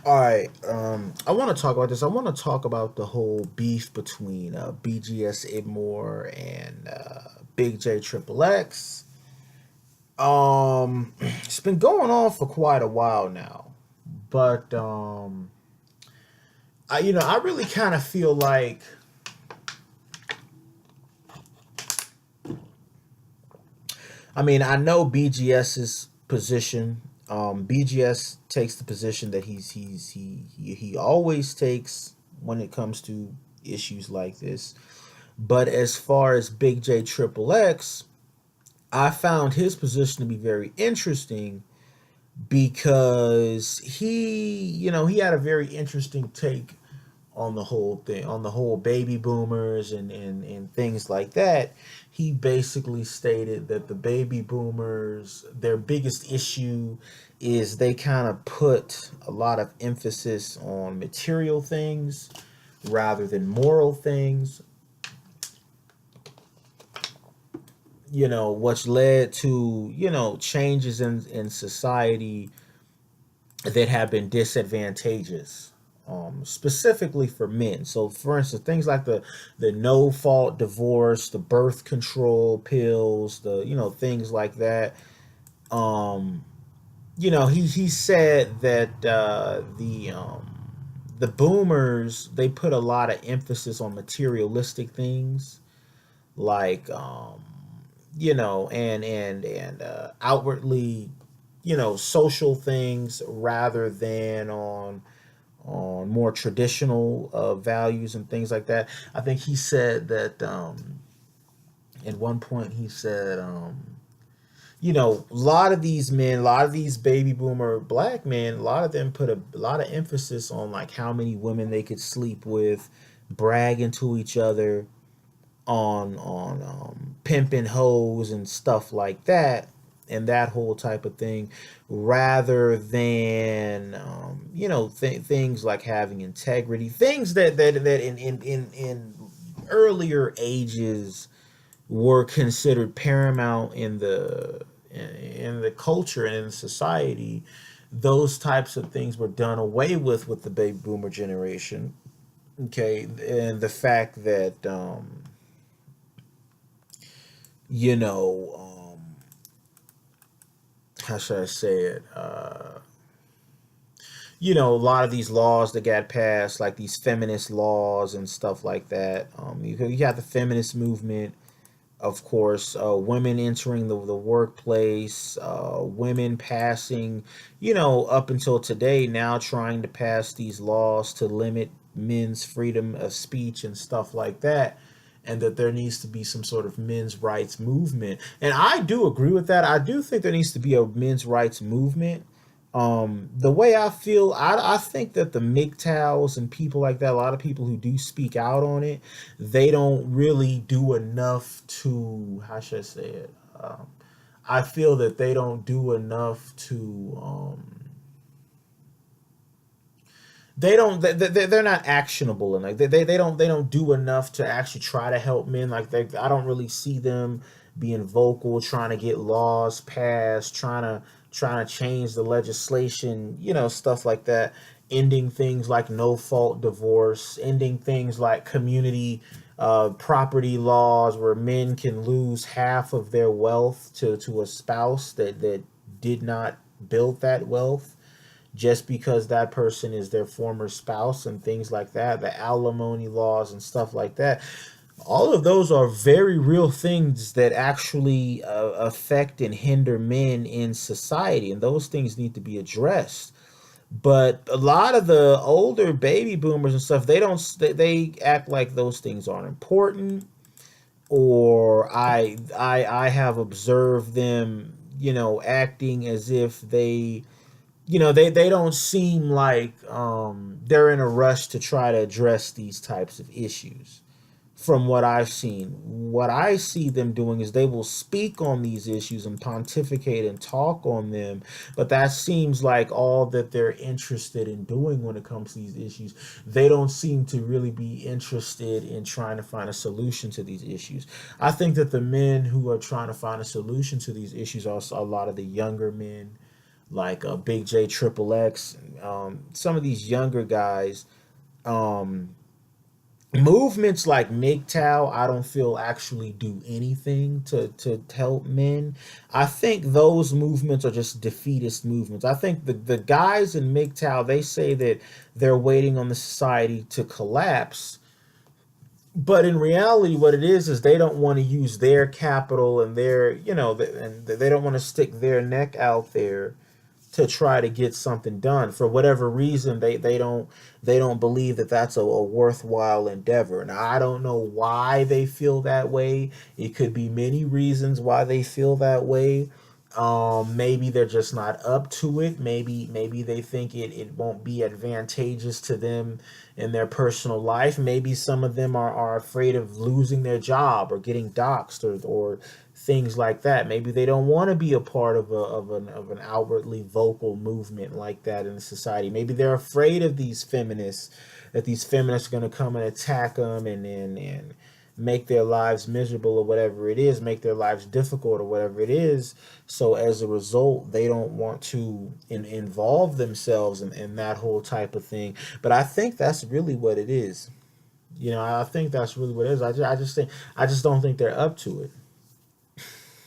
All right. I want to talk about this. I want to talk about the whole beef between BGS Idmore and Big J Triple X. It's been going on for quite a while now, but I really kind of feel like, I know BGS's position. BGS takes the position that he always takes when it comes to issues like this. But as far as Big J Triple X, I found his position to be very interesting because he had a very interesting take on the whole thing, on the whole baby boomers and things like that. He basically stated that the baby boomers, their biggest issue is they kind of put a lot of emphasis on material things rather than moral things, which led to, changes in society that have been disadvantageous, specifically for men. So, for instance, things like the no fault divorce, the birth control pills, the things like that. Um, he said that the boomers, they put a lot of emphasis on materialistic things like and outwardly, social things rather than on more traditional values and things like that. I think he said that at one point he said, a lot of these men, a lot of these baby boomer black men, a lot of them put a lot of emphasis on like how many women they could sleep with, bragging to each other on pimping hoes and stuff like that, and that whole type of thing, rather than things like having integrity, things that in earlier ages were considered paramount in the culture and in society. Those types of things were done away with the baby boomer generation. Okay, and the fact that you know, how should I say it? A lot of these laws that got passed, like these feminist laws and stuff like that. You have the feminist movement, of course, women entering the workplace, women passing, up until today, now trying to pass these laws to limit men's freedom of speech and stuff like that. And that there needs to be some sort of men's rights movement. And I do agree with that. I do think there needs to be a men's rights movement. The way I feel, I think that the MGTOWs and people like that, a lot of people who do speak out on it, they don't really do enough to, how should I say it? I feel that they don't do enough to, they don't, they're not actionable enough. They don't do enough to actually try to help men. Like I don't really see them being vocal, trying to get laws passed, trying to change the legislation, stuff like that, ending things like no fault divorce, ending things like community property laws where men can lose half of their wealth to a spouse that did not build that wealth just because that person is their former spouse, and things like that, the alimony laws and stuff like that. All of those are very real things that actually affect and hinder men in society, and those things need to be addressed. But a lot of the older baby boomers and stuff, they act like those things aren't important, or I have observed them, acting as if they don't seem like they're in a rush to try to address these types of issues. From what I've seen, what I see them doing is they will speak on these issues and pontificate and talk on them, but that seems like all that they're interested in doing when it comes to these issues. They don't seem to really be interested in trying to find a solution to these issues. I think that the men who are trying to find a solution to these issues are a lot of the younger men, like Big J Triple X. some of these younger guys, um, movements like MGTOW, I don't feel actually do anything to help men. I think those movements are just defeatist movements. I think the guys in MGTOW, they say that they're waiting on the society to collapse, but in reality what it is they don't want to use their capital and their, and they don't want to stick their neck out there to try to get something done. For whatever reason, they don't believe that that's a worthwhile endeavor. Now I don't know why they feel that way. It could be many reasons why they feel that way. Maybe they're just not up to it. Maybe they think it won't be advantageous to them in their personal life. Maybe some of them are afraid of losing their job or getting doxxed, or things like that. Maybe they don't want to be a part of an outwardly vocal movement like that in the society. Maybe they're afraid of these feminists, that these feminists are going to come and attack them and make their lives miserable or whatever it is, make their lives difficult or whatever it is. So as a result, they don't want to involve themselves in that whole type of thing. But I think that's really what it is. I think that's really what it is. I just don't think they're up to it,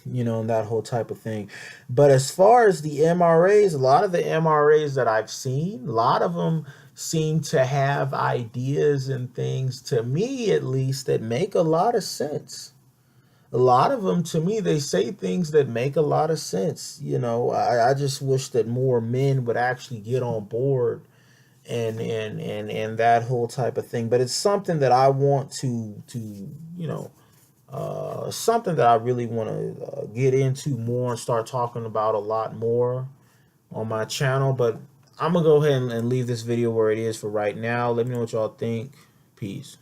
and that whole type of thing. But as far as the MRAs, a lot of the MRAs that I've seen, a lot of them seem to have ideas and things, to me at least, that make a lot of sense. A lot of them, to me, they say things that make a lot of sense. I just wish that more men would actually get on board and that whole type of thing. But it's something that I want to something that I really want to get into more and start talking about a lot more on my channel. But I'm gonna go ahead and leave this video where it is for right now. Let me know what y'all think. Peace.